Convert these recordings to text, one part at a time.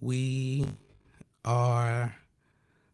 We are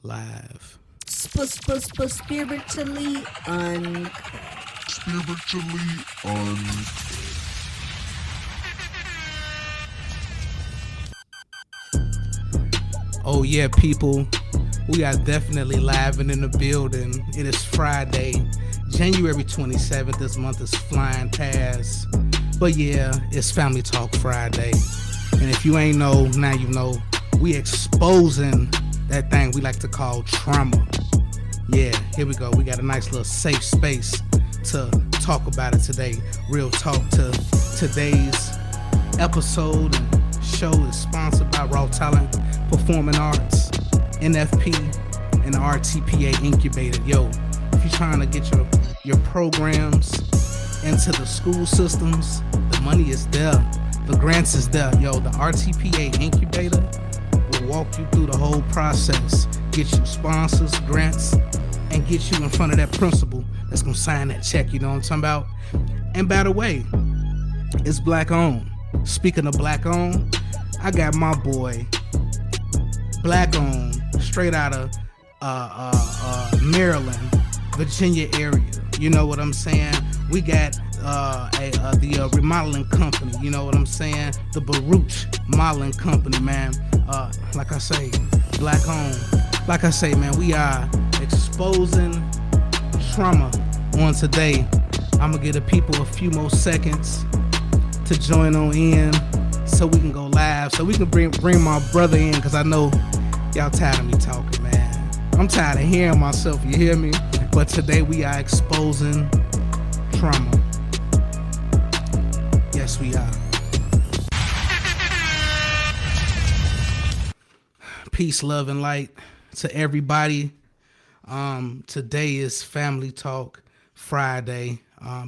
live. Spiritually uncut. Spiritually un. Oh, yeah, people. We are definitely live and in the building. It is Friday, January 27th. This month is flying past. But yeah, it's Family Talk Friday. And if you ain't know, now you know. We exposing that thing we like to call trauma. Yeah, here we go. We got a nice little safe space to talk about it today. Real talk to today's episode and show is sponsored by Raw Talent Performing Arts, NFP, and the RTPA Incubator. Yo, if you're trying to get your programs into the school systems, the money is there. The grants is there. Yo, the RTPA Incubator will walk you through the whole process, get you sponsors, grants, and get you in front of that principal that's gonna sign that check. You know what I'm talking about? And by the way, it's black owned. Speaking of black owned, I got my boy, black owned, straight out of Maryland, Virginia area. You know what I'm saying? We got the remodeling company. You know what I'm saying? The Baruch Modeling Company, man. Like I say, black owned. Like I say, man, we are exposing trauma on today. I'm gonna give the people a few more seconds to join on in so we can go live, so we can bring my brother in, because I know y'all tired of me talking, man. I'm tired of hearing myself, you hear me? But today we are exposing trauma. Yes, we are. Peace, love, and light to everybody. Today is Family Talk Friday.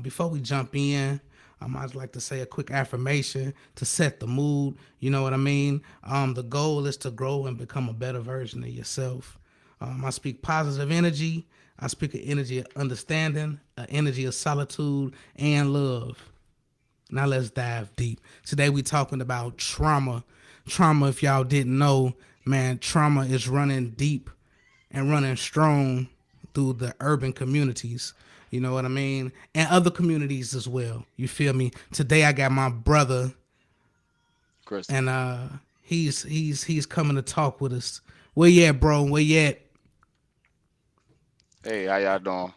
Before we jump in, I'd like to say a quick affirmation to set the mood. You know what I mean? The goal is to grow and become a better version of yourself. I speak positive energy. I speak an energy of understanding, an energy of solitude and love. Now let's dive deep. Today we talking about trauma. Trauma, if y'all didn't know, man, trauma is running deep and running strong through the urban communities. You know what I mean? And other communities as well. You feel me? Today I got my brother, Chris. and he's coming to talk with us. Where you at, bro? Where you at? Hey, how y'all doing?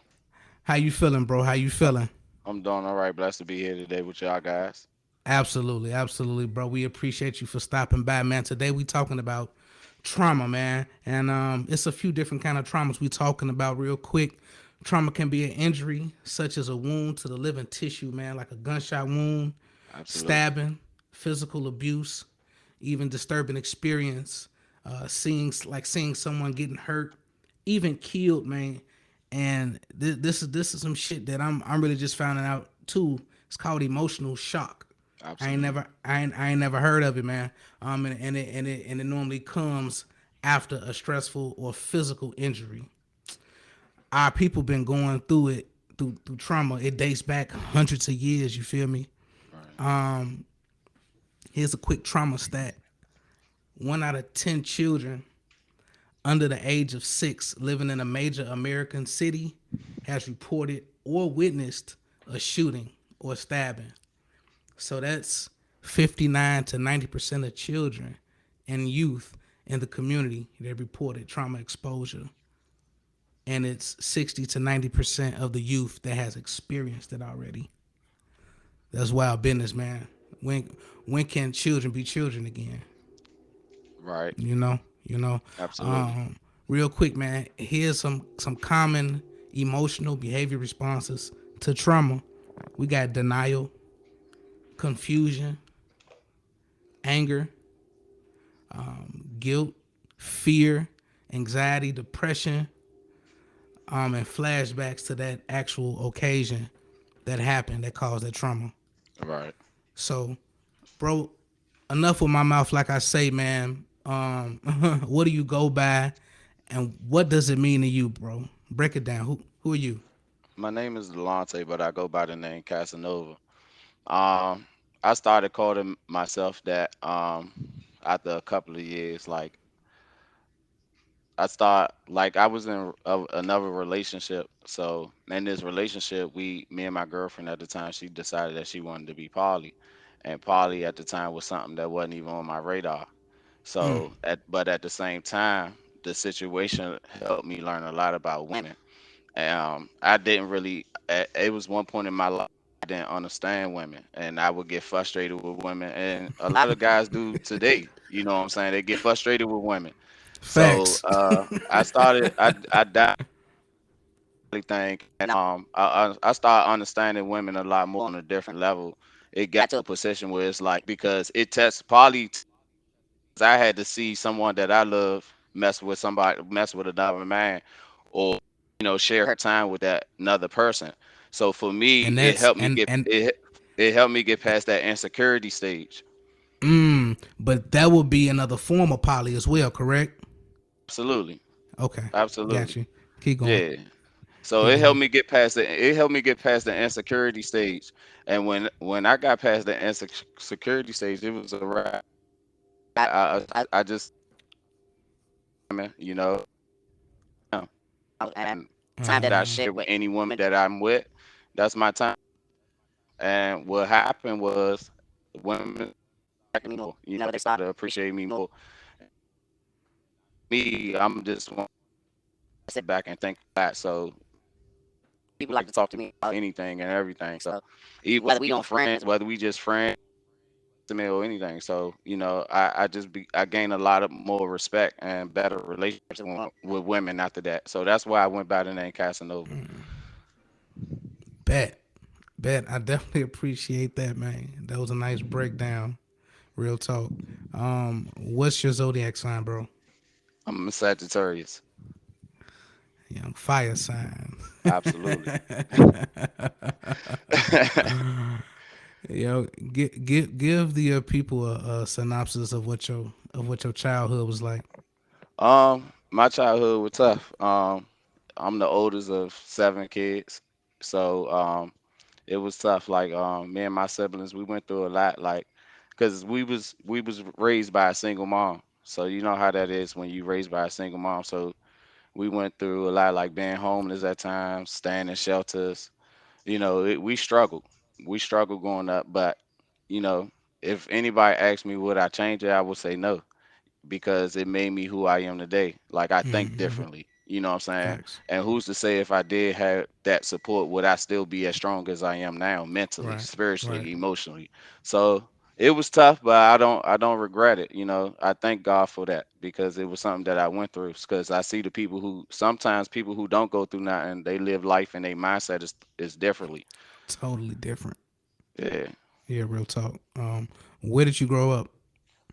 How you feeling, bro? How you feeling? I'm doing all right. Blessed to be here today with y'all guys. Absolutely, absolutely, bro. We appreciate you for stopping by, man. Today we talking about trauma, man, and it's a few different kind of traumas we talking about real quick. Trauma can be an injury, such as a wound to the living tissue, man, like a gunshot wound, Absolutely. stabbing, physical abuse, even disturbing experience, seeing someone getting hurt, even killed, man. And this is some shit that I'm really just finding out too. It's called emotional shock. Absolutely. I ain't never heard of it, man. And it normally comes after a stressful or physical injury. Our people been going through it through trauma. It dates back hundreds of years. You feel me? Right. Here's a quick trauma stat: 1 out of 10 children under the age of 6 living in a major American city has reported or witnessed a shooting or stabbing. So that's 59 to 90% of children and youth in the community that reported trauma exposure. And it's 60 to 90% of the youth that has experienced it already. That's wild business, man. When can children be children again? Right. You know, you know. Absolutely. Um, Real quick, man. Here's some common emotional behavior responses to trauma. We got denial, confusion, anger, guilt, fear, anxiety, depression, and flashbacks to that actual occasion that happened that caused that trauma. Right. So, bro, enough with my mouth. Like I say, man. What do you go by, and what does it mean to you, bro? Break it down. Who are you? My name is Delonte, but I go by the name Casanova. Um, I started calling myself that after a couple of years, like I start like I was in another relationship. So in this relationship, me and my girlfriend at the time, she decided that she wanted to be poly, and poly at the time was something that wasn't even on my radar. Mm. But at the same time, the situation helped me learn a lot about women. I didn't really. It was one point in my life I didn't understand women, and I would get frustrated with women, and a lot of guys do today. You know what I'm saying? They get frustrated with women. So Facts. I dialed everything, and I started understanding women a lot more on a different level. It got to a position where it's like because it tests poly. I had to see someone that I love mess with another man, or share her time with that another person. So for me, And that's and it helped me get past that insecurity stage. but that would be another form of poly as well, correct? Absolutely, Okay, got absolutely, you. Keep going. yeah. So Keep it helped going. me get past it helped me get past the insecurity stage. And when I got past the insecurity stage, it was a wrap. I just am. And time that I share with any woman that I'm with, that's my time. And what happened was women like me more. They started to appreciate me more. Me, I'm just want to sit back and think that. So people like to talk to me about anything and everything. So whether we don't friends, whether we just friends, or anything. So I gained a lot of more respect and better relationships with women after that. So that's why I went by the name Casanova. Bet. Bet. I definitely appreciate that, man. That was a nice breakdown. Real talk. What's your zodiac sign, bro? I'm a Sagittarius. Young fire sign. Absolutely. Yo, give the people a synopsis of what your childhood was like. My childhood was tough. I'm the oldest of 7 kids, so it was tough. Like me and my siblings, we went through a lot. Like, cause we was raised by a single mom, so you know how that is when you raised by a single mom. So we went through a lot, like being homeless at times, staying in shelters. We struggled. We struggled growing up, but you know, if anybody asked me would I change it, I would say no because it made me who I am today. Like I think differently. You know what I'm saying? Facts. And who's to say if I did have that support, would I still be as strong as I am now, mentally, Right. Right. spiritually, emotionally? So it was tough, but I don't regret it. I thank God for that because it was something that I went through. Because I see the people who sometimes people who don't go through nothing, they live life and their mindset is differently. Totally different. Yeah. Yeah, real talk. Where did you grow up?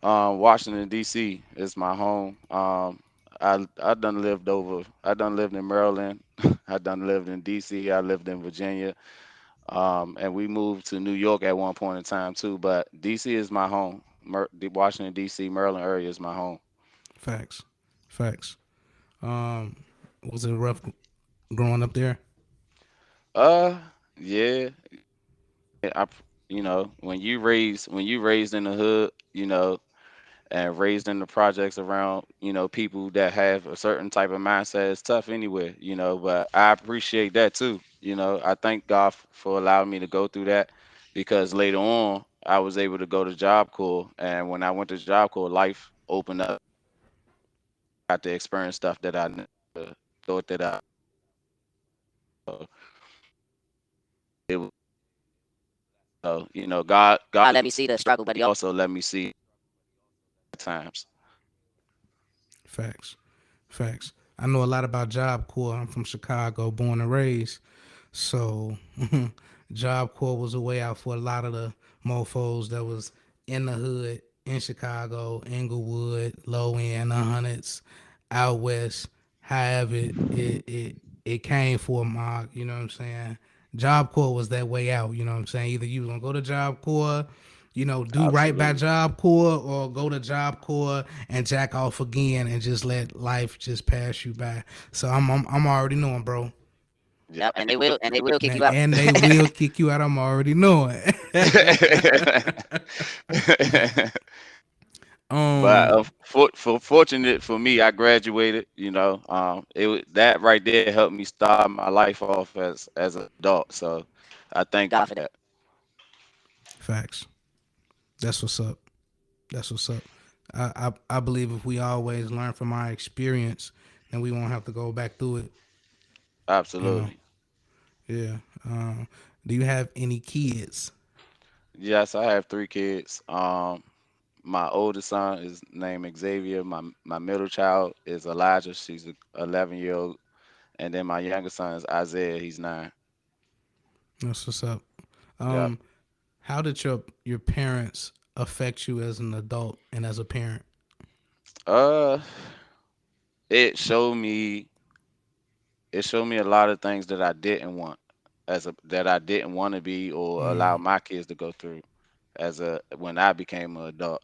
Washington D.C. is my home. I done lived in Maryland. I done lived in D.C. I lived in Virginia. And we moved to New York at one point in time too. But D.C. is my home. The Washington D.C. Maryland area is my home. Facts. Facts. Um, was it rough growing up there? Uh, yeah. When you raised in the hood, and raised in the projects around, people that have a certain type of mindset. It's tough anywhere, but I appreciate that too. I thank God for allowing me to go through that because later on I was able to go to Job Corps. And when I went to Job Corps, life opened up. I got to experience stuff that I never thought that it was. God let me see the struggle, but He also let me see times. Facts. Facts. I know a lot about Job Corps. I'm from Chicago, born and raised. So Job Corps was a way out for a lot of the mofos that was in the hood in Chicago, Inglewood, low end, the hundreds, out west. However, it came for a mob, you know what I'm saying? Job Corps was that way out, you know what I'm saying? Either you was gonna go to Job Corps, do right by Absolutely. Job Corps, or go to Job Corps and jack off again and just let life just pass you by. So I'm already knowing, bro. Yep, and they will kick you out. And they will kick you out. I'm already knowing. But Um, for fortunate for me, I graduated. That right there helped me start my life off as an adult. So I thank God for that. facts. That's what's up. That's what's up. I believe if we always learn from our experience, then we won't have to go back through it. You know. Absolutely. Yeah. Do you have any kids? Yes, I have three kids. My oldest son is named Xavier. My middle child is Elijah. She's a 11-year-old, and then my youngest son is Isaiah. He's 9. That's what's up. Yep. Um, how did your parents affect you as an adult and as a parent? Uh, it showed me it showed me a lot of things that I didn't want that I didn't want to be or allow Mm, my kids to go through as a when I became an adult.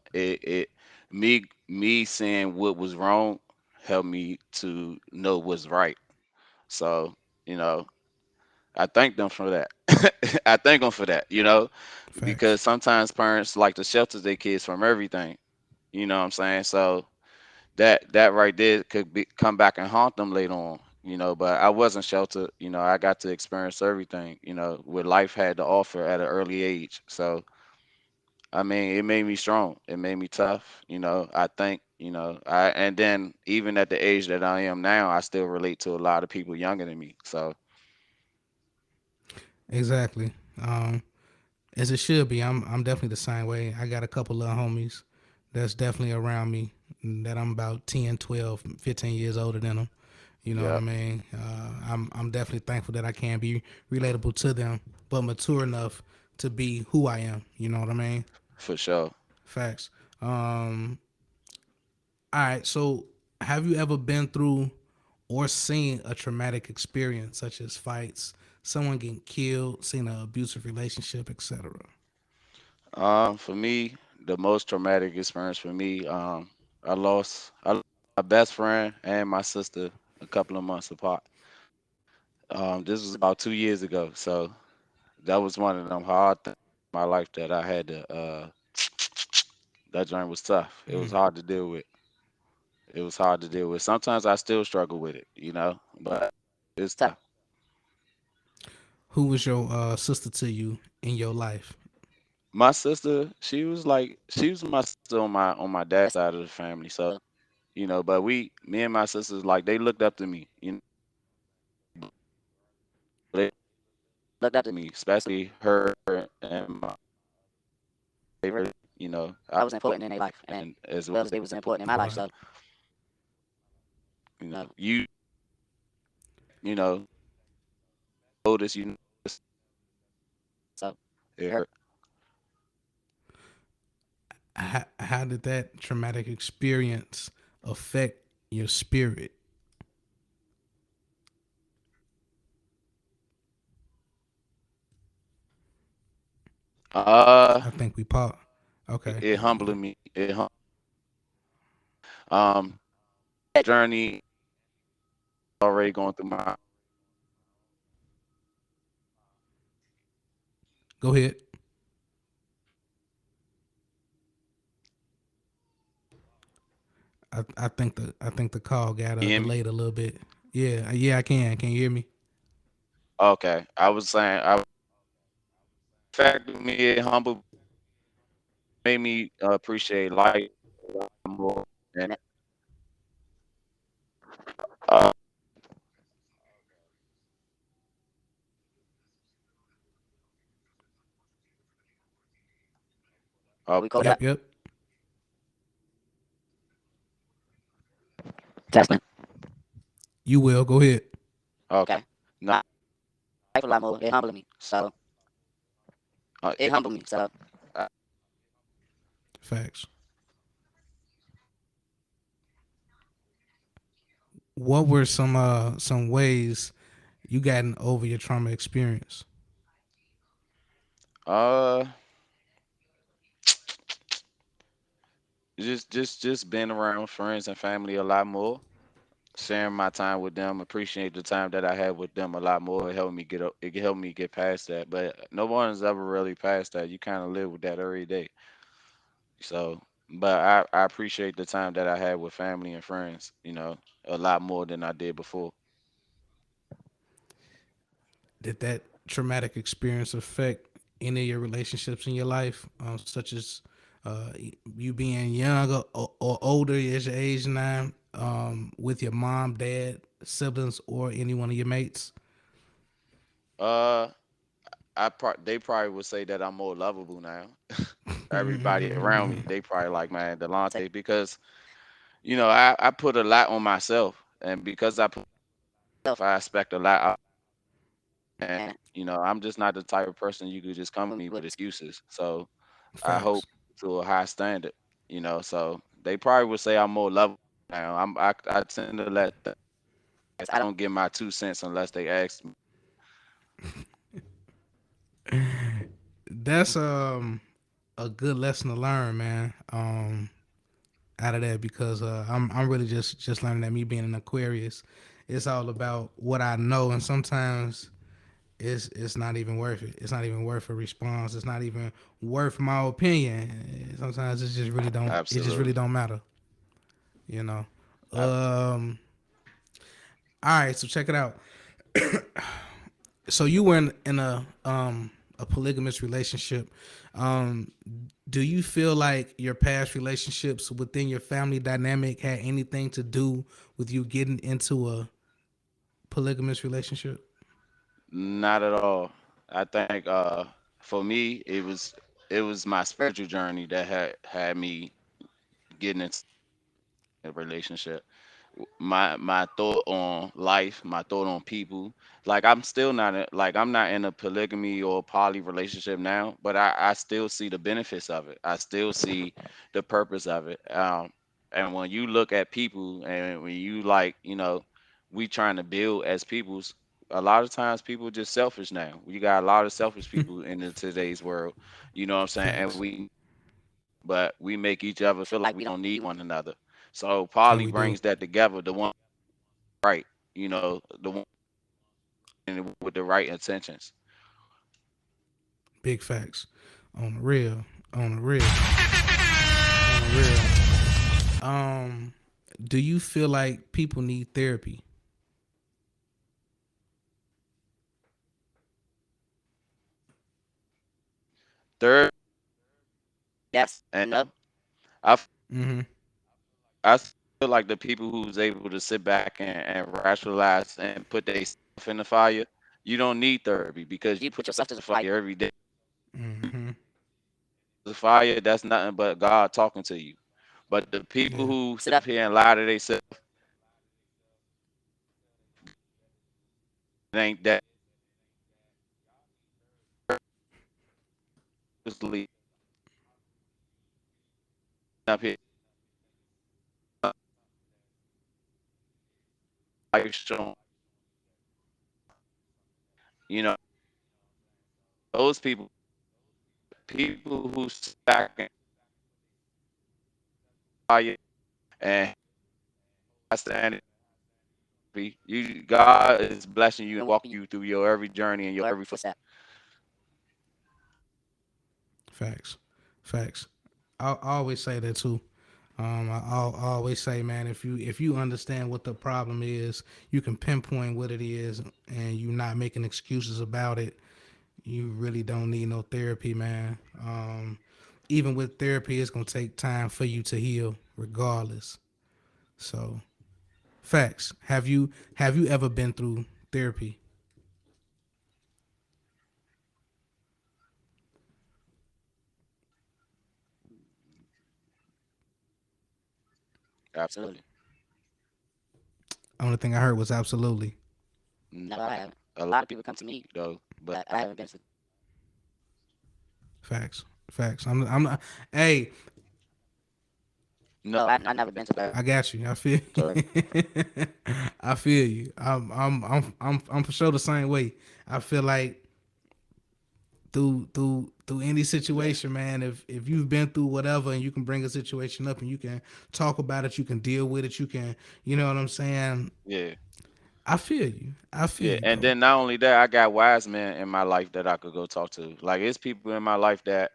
Me seeing what was wrong helped me to know what's right. So, you know, I thank them for that. I thank them for that, facts. because sometimes parents like to shelter their kids from everything. You know what I'm saying? So that right there could come back and haunt them later on. But I wasn't sheltered. I got to experience everything. What life had to offer at an early age. So I mean, it made me strong. It made me tough. I think. I and then even at the age that I am now, I still relate to a lot of people younger than me. So Exactly. As it should be. I'm definitely the same way. I got a couple little homies that's definitely around me that I'm about 10, 12, 15 years older than them. You know what I yeah, mean? I'm definitely thankful that I can be relatable to them, but mature enough to be who I am. You know what I mean? for sure. Facts. All right. So, have you ever been through or seen a traumatic experience, such as fights, someone getting killed, seen an abusive relationship, etc.? For me, the most traumatic experience for me, I lost my best friend and my sister a couple of months apart. This was about 2 years ago, so that was one of them hard things in my life that I had to. That journey was tough. It was hard to deal with. It was hard to deal with. Sometimes I still struggle with it, but it's tough. Who was your sister to you in your life? My sister, she was my sister on my dad's side of the family. So but me and my sisters, like, they looked up to me. They looked up to me, especially her and my favorite. I was important in their life, and as well as they was important in my life. Right. So you you know oldest, so it hurt. How did that traumatic experience affect your spirit? I think we paused. Okay. It humbled me. Um that journey already going through my. Go ahead. I think the call got You hear me? delayed a little bit. Yeah, yeah, I can. Can you hear me? Okay, I was saying, fact of me, it humbled, made me appreciate life a lot more. And uh, we call that Yep, yep. testing. You will. Go ahead. Okay. No, life a lot more. It humbled me. So it humbled me. So uh, Facts. What were some ways you gotten over your trauma experience? uh just being around friends and family a lot more, sharing my time with them, appreciate the time that I had with them a lot more. It helped me get up. It helped me get past that. But no one's ever really past that. You kind of live with that every day. So But I appreciate the time that I had with family and friends, a lot more than I did before. Did that traumatic experience affect any of your relationships in your life, such as you being young or older as your age now, with your mom, dad, siblings, or any one of your mates? Uh, they probably would say that I'm more lovable now. Everybody around me, they probably like, man, Delonte, because I put a lot on myself, and because I put myself, I expect a lot out. And I'm just not the type of person you could just come to me with excuses. So I hope Facts. to a high standard. So they probably would say I'm more lovable now. I tend to let them. I don't give my 2 cents unless they ask me. That's a good lesson to learn, man. Out of that because I'm really just learning that me being an Aquarius, it's all about what I know, and sometimes it's not even worth it. It's not even worth a response. It's not even worth my opinion. Sometimes it just really Absolutely. don't matter, you know. I, Um all right, so check it out. So you were in a polygamous relationship. Um do you feel like your past relationships within your family dynamic had anything to do with you getting into a polygamous relationship? Not at all. I think for me it was my spiritual journey that had me getting into a relationship. My thought on life, my thought on people. Like I'm not in a polygamy or poly relationship now, but I still see the benefits of it. I still see the purpose of it. And when you look at people and when you we trying to build as peoples, a lot of times people just selfish now. You got a lot of selfish people in today's world. You know what I'm saying? And Facts. but we make each other feel like we don't need one another. So And poly we do. brings that together. The one right, the one with the right intentions. Big facts. On the real. On the real. On the real. Do you feel like people need therapy? Third, yes, and no. I f- Mm-hmm. I feel like the people who's able to sit back and rationalize and put themselves in the fire, you don't need therapy because you put yourself to the fire every day. Mm-hmm. The fire, that's nothing but God talking to you. But the people Yeah. who sit up here and lie to themselves, it ain't that purposely up here life showing. You know, those people who sit back and fire and I stand God is blessing you and walking you through your every journey and your every footstep. Facts. Facts. I always say that too. I always say, man, if you understand what the problem is, you can pinpoint what it is, and you not making excuses about it. You really don't need no therapy, man. Even with therapy, it's gonna take time for you to heal, regardless. So, facts. Have you ever been through therapy? Absolutely. Only thing I heard was absolutely. No, I haven't. A lot of people come to me though, but I haven't been to. Facts. Facts. I'm not. Hey, No, I never been to I that. got you. I feel. So I feel you. I'm for sure the same way. I feel like through any yeah, situation, man. If you've been through whatever, and you can bring a situation up, and you can talk about it, you can deal with it. You can, you know what I'm saying. yeah, I feel you. I feel yeah. you, And bro. then not only that, I got wise men in my life that I could go talk to. Like it's people in my life that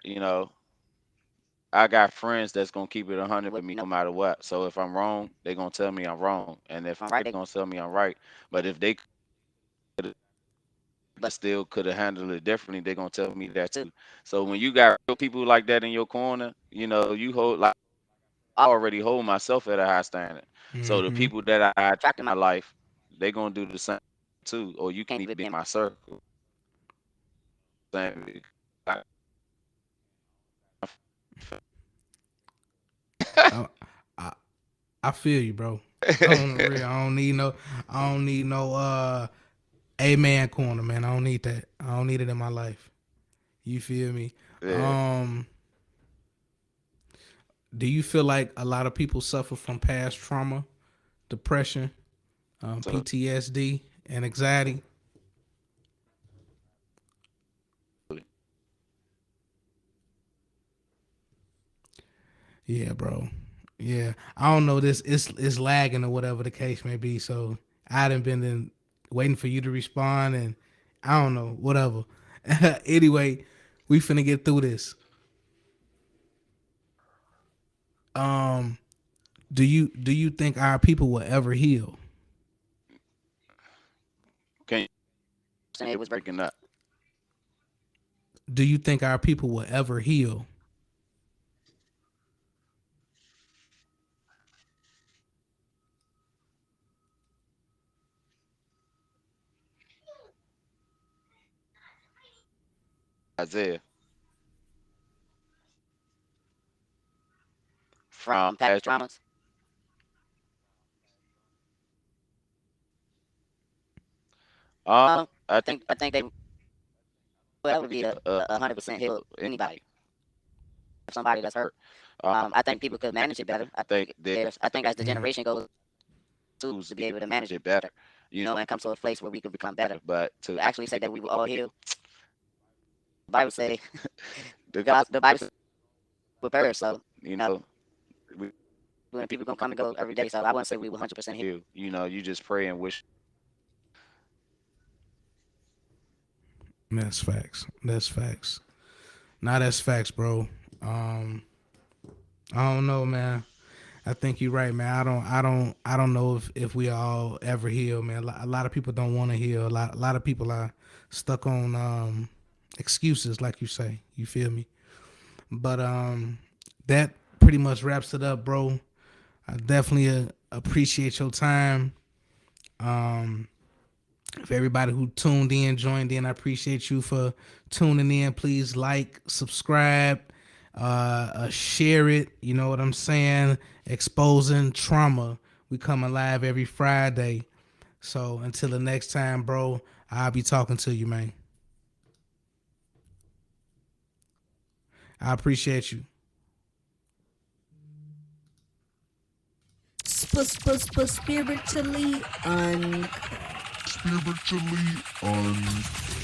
I got friends that's gonna keep it 100 with me no matter what. So if I'm wrong, they're gonna tell me I'm wrong, and if I'm right, they're gonna tell me I'm right. But if they but still could have handled it differently, they're gonna tell me that too. So when you got real people like that in your corner, you know, you hold like I already hold myself at a high standard. So the Mm-hmm. people that I attract in my life, they're gonna do the same too. Or you can't even be in my circle. Same. I, I I feel you, bro. On the real, I don't need no amen corner, man. I don't need that. I don't need it in my life. You feel me? Yeah. Um, do you feel like a lot of people suffer from past trauma, depression, So PTSD, and anxiety? Yeah, bro. Yeah, I don't know. This it's lagging or whatever the case may be. So I done been waiting for you to respond, and I don't know, whatever. Anyway, we finna get through this. Um, do you think our people will ever heal? can you say it was breaking up? Do you think our people will ever heal? Isaiah from past traumas. I think they will ever be 100% healed. Anybody, somebody that's hurt. I think people could manage it better. I think as the generation goes, tools to be able to manage it better. You know, and come to a place where we could become better. But to actually say that we will all heal, the Bible say the Bible says we're perish. So you know, we, when people gonna come and go every day. So I wouldn't say we will 100% heal. You know, you just pray and wish. That's facts. That's facts. Nah, that's facts, bro. Um, I don't know, man. I think you're right, man. I don't know if we all ever heal, man. A lot of people don't want to heal. A lot of people are stuck on excuses, like you say. You feel me? But that pretty much wraps it up, bro. I definitely appreciate your time. Um, for everybody who tuned in, joined in, I appreciate you for tuning in. Please like, subscribe, share it. You know what I'm saying? Exposing trauma. We coming live every Friday. So until the next time, bro, I'll be talking to you, man. I appreciate you. Spiritually uncut. spiritually uncut.